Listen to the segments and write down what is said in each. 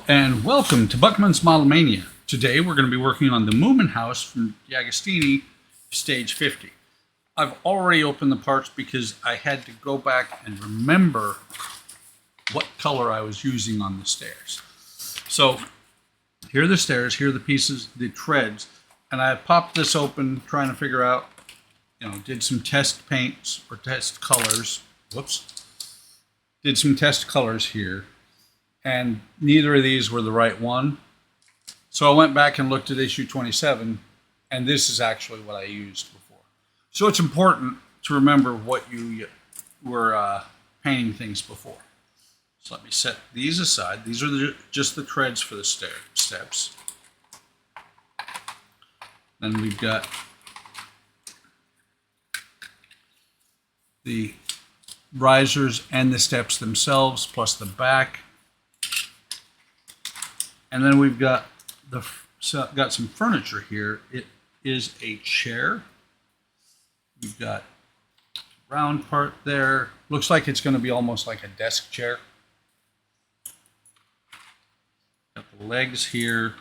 And welcome to buckmansmodelmania. Today we're going to be working on the Moomin house from D'Agostini, stage 50. I've already opened the parts because I had to go back and remember what color I was using on the stairs. So here are the stairs, here are the pieces, the treads, and I popped this open trying to figure out, did some test paints or test colors. Did some test colors here. And neither of these were the right one. So I went back and looked at issue 27, and this is actually what I used before. So it's important to remember what you were painting things before. So let me set these aside. These are just the treads for the steps. Then we've got the risers and the steps themselves, plus the back. And then we've got some furniture here. It is a chair. We've got a round part there. Looks like it's going to be almost like a desk chair. Got the legs here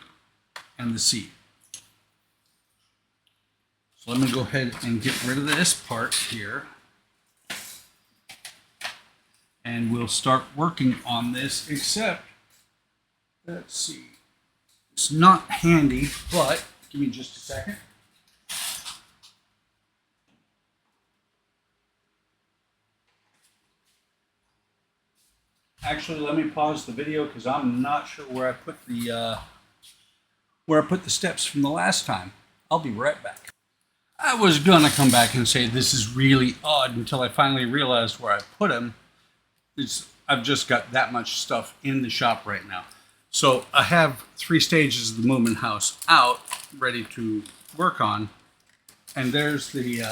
and the seat. So let me go ahead and get rid of this part here. And we'll start working on this, except let's see. It's not handy, but give me just a second. Actually, let me pause the video because I'm not sure where I put the steps from the last time. I'll be right back. I was gonna come back and say this is really odd until I finally realized where I put them. I've just got that much stuff in the shop right now. So I have 3 stages of the Moomin house out, ready to work on. And there's the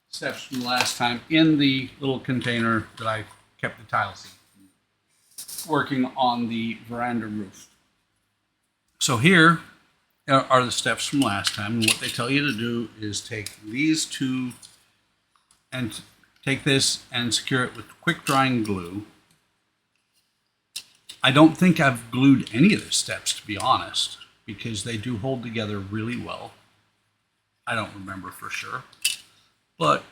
steps from last time in the little container that I kept the tiles in, working on the veranda roof. So here are the steps from last time. And what they tell you to do is take these two and take this and secure it with quick drying glue. I don't think I've glued any of the steps, to be honest, because they do hold together really well. I don't remember for sure, but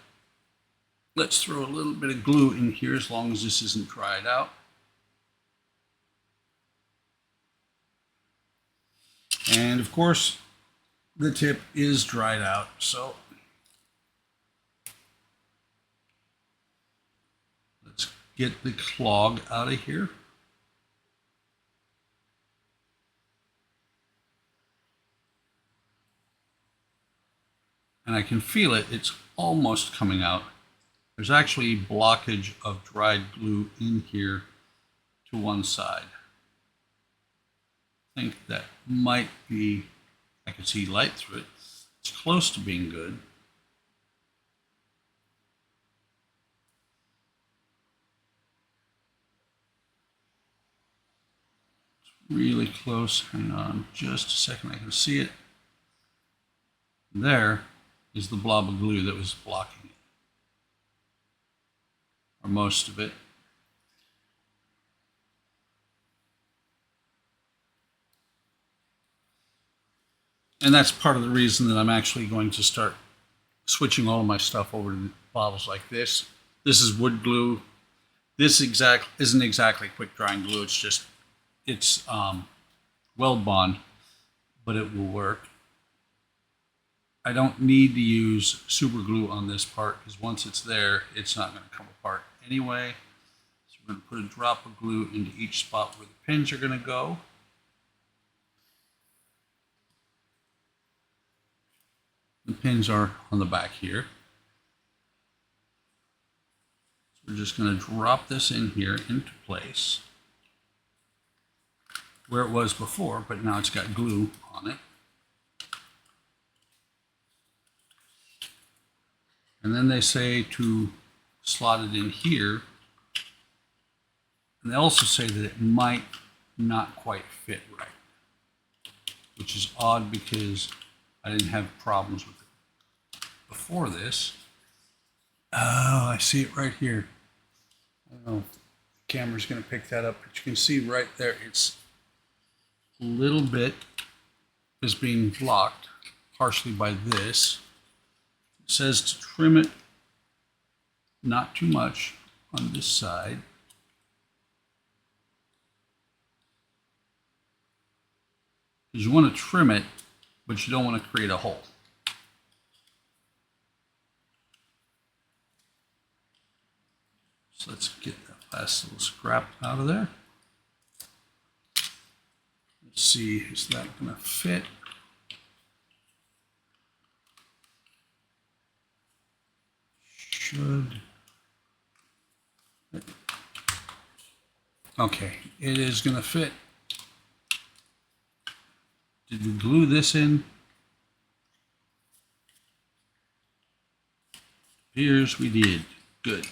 let's throw a little bit of glue in here as long as this isn't dried out. And of course, the tip is dried out, so let's get the clog out of here. And I can feel it, it's almost coming out. There's actually blockage of dried glue in here to one side. I think that might be, I can see light through it. It's close to being good. It's really close, hang on just a second, I can see it. There is the blob of glue that was blocking it, or most of it. And that's part of the reason that I'm actually going to start switching all of my stuff over to bottles like this. This is wood glue. This isn't exactly quick drying glue. It's weld bond, but it will work. I don't need to use super glue on this part because once it's there, it's not going to come apart anyway. So we're going to put a drop of glue into each spot where the pins are going to go. The pins are on the back here. So we're just going to drop this in here into place where it was before, but now it's got glue on it. And then they say to slot it in here. And they also say that it might not quite fit right, which is odd because I didn't have problems with it before this. Oh, I see it right here. I don't know if Camera's going to pick that up, but you can see right there, it's a little bit is being blocked partially by this. It says to trim it not too much on this side. Because you want to trim it, but you don't want to create a hole. So let's get that last little scrap out of there. Let's see, is that going to fit? Should. Okay, it is going to fit. Did we glue this in? Here's we did. Good.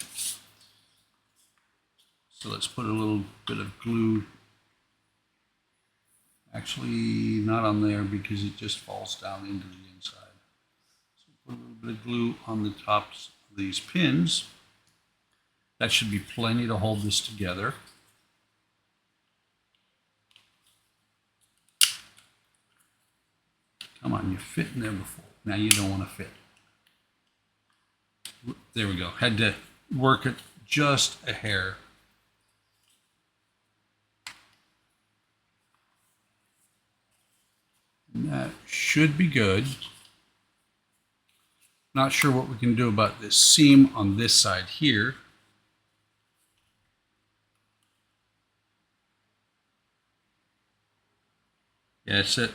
So let's put a little bit of glue. Actually, not on there because it just falls down into the inside. So put a little bit of glue on the tops of these pins. That should be plenty to hold this together. Come on, you fit in there before. Now you don't want to fit. There we go. Had to work it just a hair. And that should be good. Not sure what we can do about this seam on this side here. Yeah, it said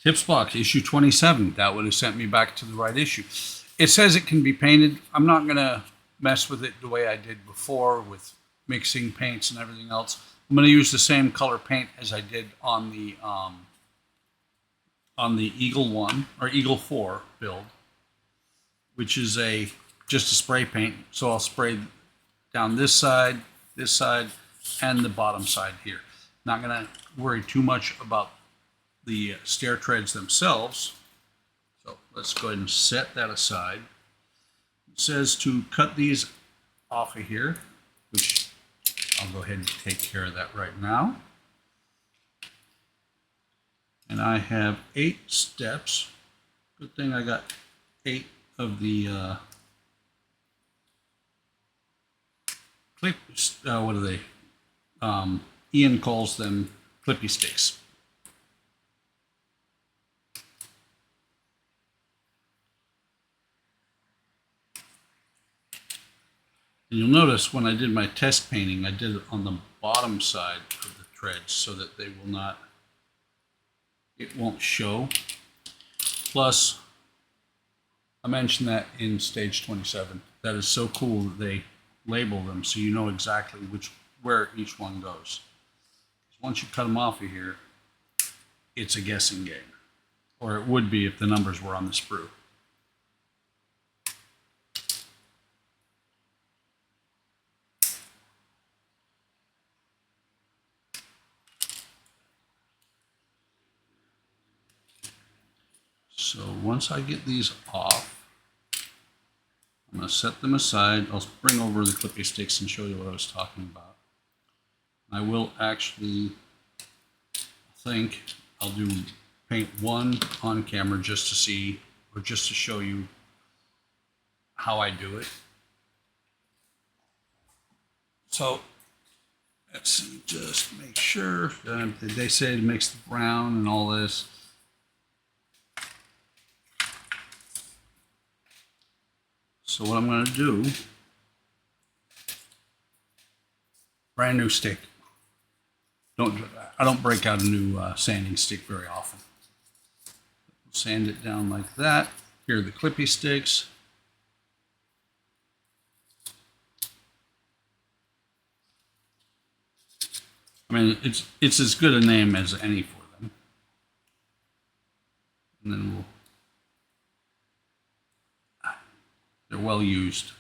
tips box issue 27. That would have sent me back to the right issue. It says it can be painted. I'm not going to mess with it the way I did before with mixing paints and everything else. I'm going to use the same color paint as I did on the Eagle 1 or Eagle 4 build, which is just a spray paint. So I'll spray down this side, and the bottom side here. Not going to worry too much about the stair treads themselves. So let's go ahead and set that aside. It says to cut these off of here, which I'll go ahead and take care of that right now. And I have 8 steps. Good thing I got 8 of the clips. What are they? Ian calls them clippy sticks. And you'll notice when I did my test painting, I did it on the bottom side of the treads so that they will not, it won't show. Plus, I mentioned that in stage 27. That is so cool that they label them so you know exactly where each one goes. Once you cut them off of here, it's a guessing game. Or it would be if the numbers were on the sprue. So once I get these off, I'm going to set them aside. I'll bring over the clippy sticks and show you what I was talking about. I will actually think I'll do paint one on camera just to see, or just to show you how I do it. So let's see, just make sure. They say it makes the brown and all this. So what I'm going to do, brand new stick. I don't break out a new sanding stick very often. Sand it down like that. Here are the clippy sticks. I mean, it's as good a name as any for them. And then they're well used.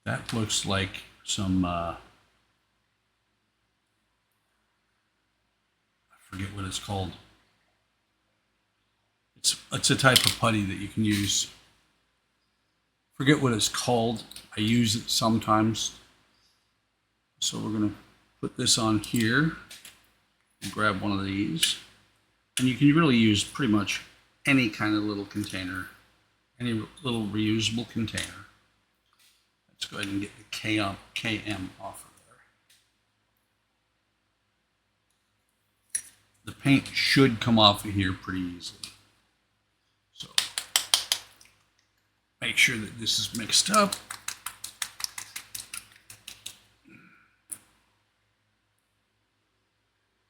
That looks like some, I forget what it's called. It's a type of putty that you can use. Forget what it's called. I use it sometimes. So we're going to put this on here and grab one of these. And you can really use pretty much any kind of little container, any little reusable container. Let's go ahead and get the KM off of there. The paint should come off of here pretty easily. So make sure that this is mixed up.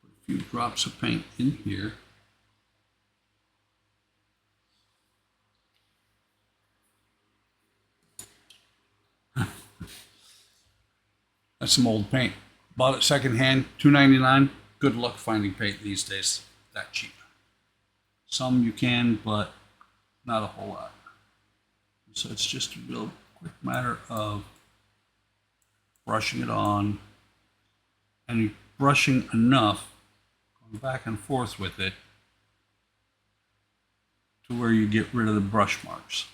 Put a few drops of paint in here. That's some old paint. Bought it secondhand, $2.99. Good luck finding paint these days that cheap. Some you can, but not a whole lot. So it's just a real quick matter of brushing it on and brushing enough, going back and forth with it to where you get rid of the brush marks.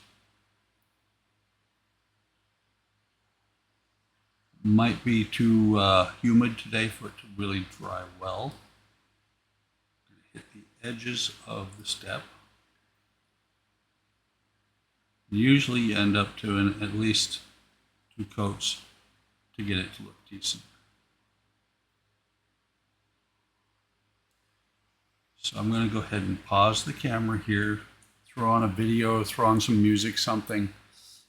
Might be too humid today for it to really dry well. Hit the edges of the step. Usually you end up doing at least 2 coats to get it to look decent. So I'm going to go ahead and pause the camera here, throw on a video, throw on some music, something,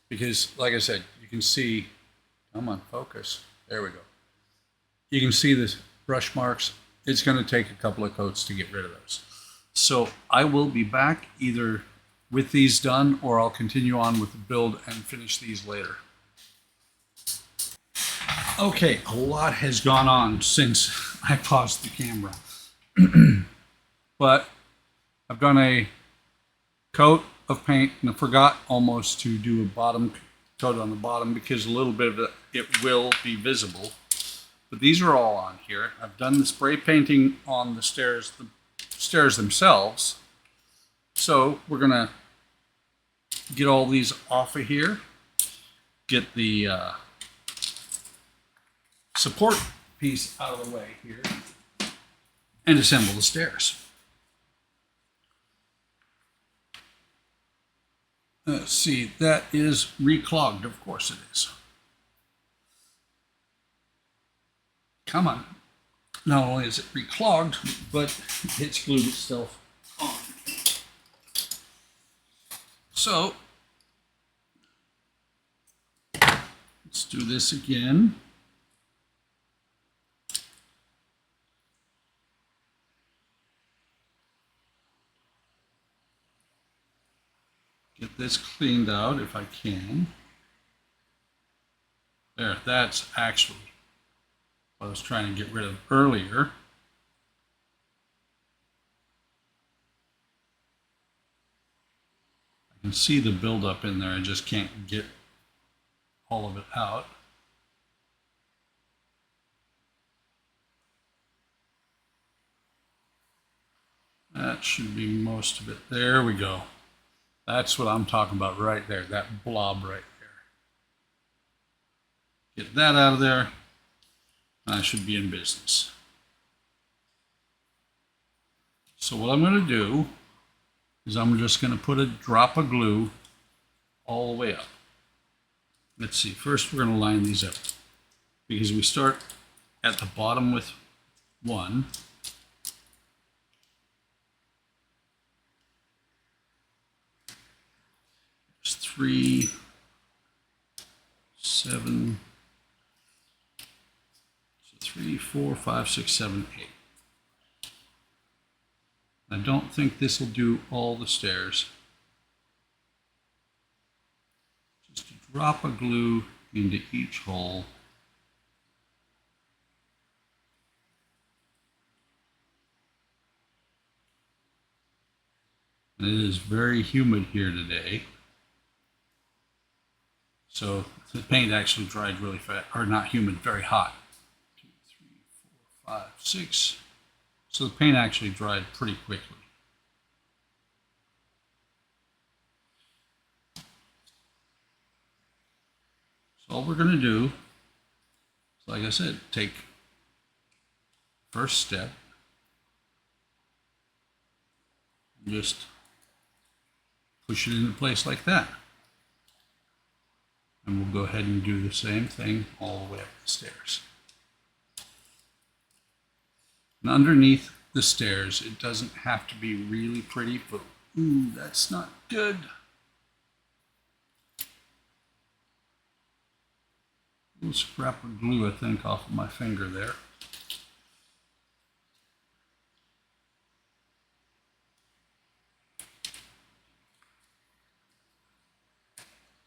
because like I said, you can see. Come on, focus. There we go. You can see the brush marks. It's going to take a couple of coats to get rid of those. So I will be back either with these done or I'll continue on with the build and finish these later. Okay, a lot has gone on since I paused the camera. But I've done a coat of paint and I forgot almost to do a bottom coat on the bottom because a little bit of it will be visible. But these are all on here. I've done the spray painting on the stairs themselves. So we're gonna get all these off of here, get the support piece out of the way here, and assemble the stairs. Let's see, that is reclogged, of course it is. Come on. Not only is it reclogged, but it's glued itself on. So, let's do this again. Get this cleaned out if I can. There, that's actually what I was trying to get rid of earlier. I can see the buildup in there, I just can't get all of it out. That should be most of it. There we go. That's what I'm talking about right there, that blob right there. Get that out of there, and I should be in business. So what I'm going to do is I'm just going to put a drop of glue all the way up. Let's see, first we're going to line these up because we start at the bottom with 1. There's 3, 7, so 3, 4, 5, 6, 7, 8. I don't think this will do all the stairs. Just a drop of glue into each hole. And it is very humid here today. So the paint actually dried really fast, or not humid, very hot. 2, 3, 4, 5, 6. So the paint actually dried pretty quickly. So all we're going to do, like I said, take first step, and just push it into place like that. And we'll go ahead and do the same thing all the way up the stairs. And underneath the stairs, it doesn't have to be really pretty, but ooh, that's not good. A little scrap of glue, I think, off of my finger there.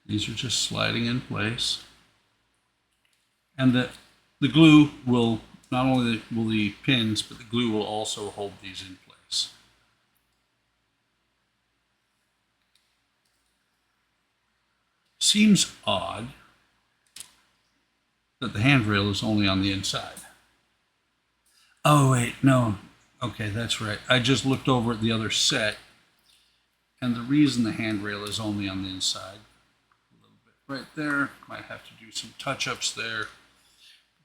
These are just sliding in place. And the glue will, not only will the pins, but the glue will also hold these in place. Seems odd that the handrail is only on the inside. Oh wait, no. Okay, that's right. I just looked over at the other set, and the reason the handrail is only on the inside, a little bit right there, might have to do some touch-ups there.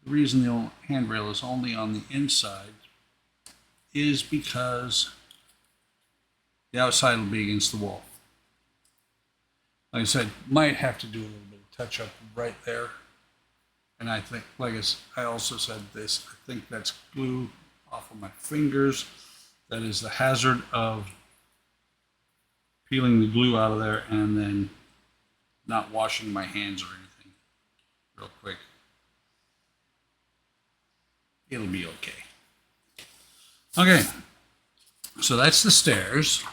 The reason the handrail is only on the inside is because the outside will be against the wall. Like I said, might have to do a little bit of touch-up right there. And I think, like I also said this, I think that's glue off of my fingers. That is the hazard of peeling the glue out of there and then not washing my hands or anything real quick. It'll be okay. Okay, so that's the stairs.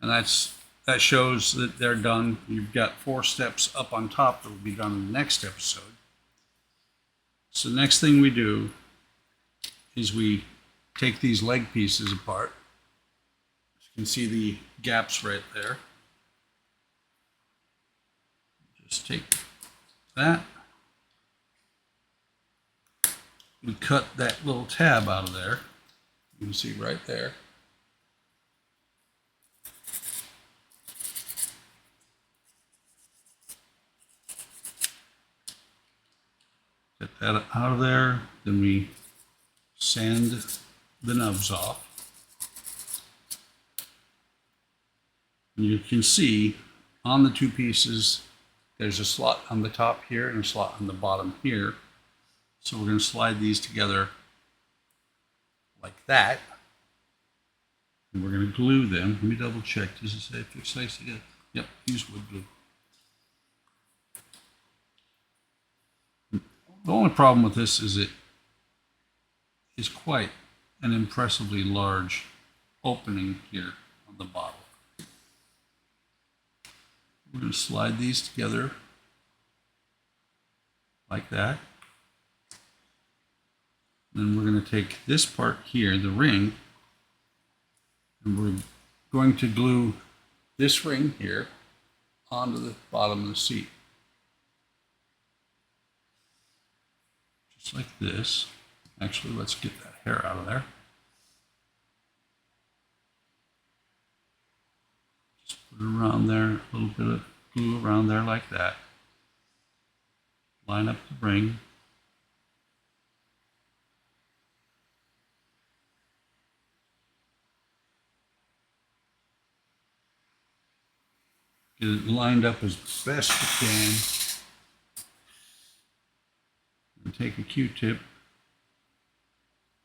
And that shows that they're done. You've got 4 steps up on top that will be done in the next episode. So the next thing we do is we take these leg pieces apart. You can see the gaps right there. Just take that. We cut that little tab out of there. You can see right there. Get that out of there. Then we sand the nubs off. And you can see on the 2 pieces, there's a slot on the top here and a slot on the bottom here. So we're going to slide these together like that. And we're going to glue them. Let me double check. Does it say fix place together? Yep, use wood glue. The only problem with this is it is quite an impressively large opening here on the bottle. We're going to slide these together like that. Then we're going to take this part here, the ring, and we're going to glue this ring here onto the bottom of the seat. Just like this. Actually, let's get that hair out of there. Just put it around there, a little bit of glue around there like that. Line up the ring. Get it lined up as best you can. And take a Q-tip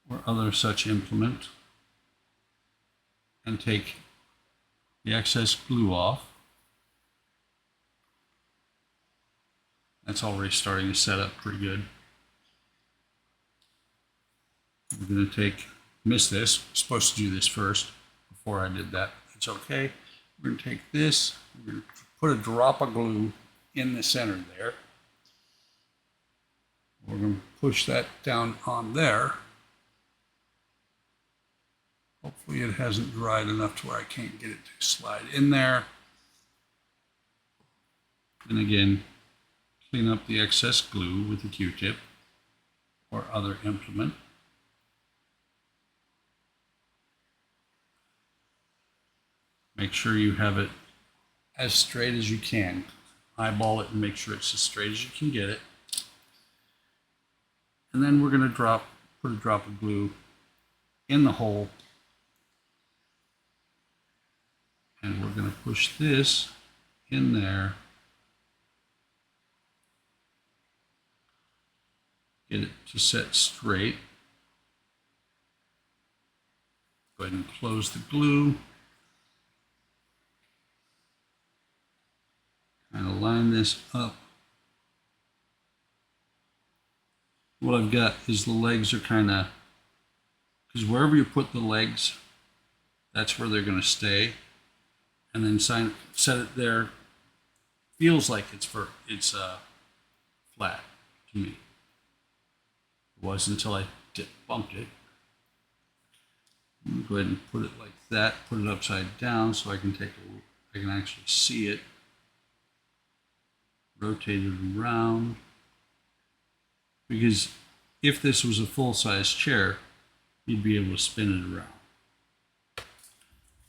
or other such implement and take the excess glue off. That's already starting to set up pretty good. We're going to miss this. I'm supposed to do this first before I did that. It's okay. We're going to take this, we're going to put a drop of glue in the center there. We're going to push that down on there. Hopefully it hasn't dried enough to where I can't get it to slide in there. And again, clean up the excess glue with a Q-tip or other implement. Make sure you have it as straight as you can. eyeball it and make sure it's as straight as you can get it. And then we're going to put a drop of glue in the hole. And we're going to push this in there. Get it to set straight. Go ahead and close the glue. Kind of line this up. What I've got is the legs are kind of, because wherever you put the legs, that's where they're going to stay. And then set it there. Feels like it's flat to me. It was until I bumped it. Go ahead and put it like that. Put it upside down so I can I can actually see it. Rotate it around. Because if this was a full-size chair, you'd be able to spin it around.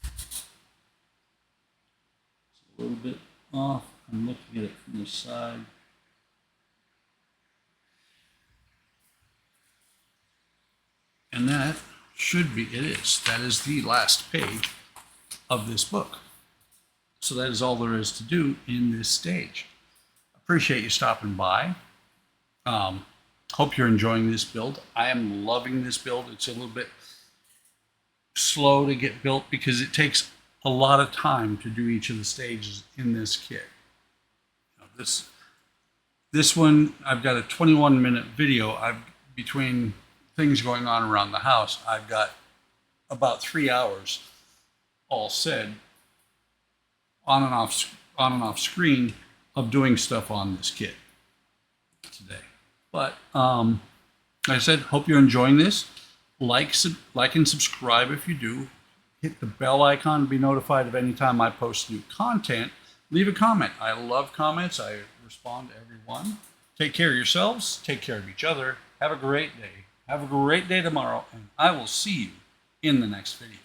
It's a little bit off. I'm looking at it from the side. And that should be, that is the last page of this book. So that is all there is to do in this stage. Appreciate you stopping by. Hope you're enjoying this build. I am loving this build. It's a little bit slow to get built because it takes a lot of time to do each of the stages in this kit. This one, I've got a 21-minute video. Between things going on around the house, I've got about 3 hours all said on and off screen of doing stuff on this kit today. But like I said, hope you're enjoying this. Like and subscribe if you do. Hit the bell icon to be notified of any time I post new content. Leave a comment. I love comments. I respond to everyone. Take care of yourselves. Take care of each other. Have a great day. Have a great day tomorrow, and I will see you in the next video.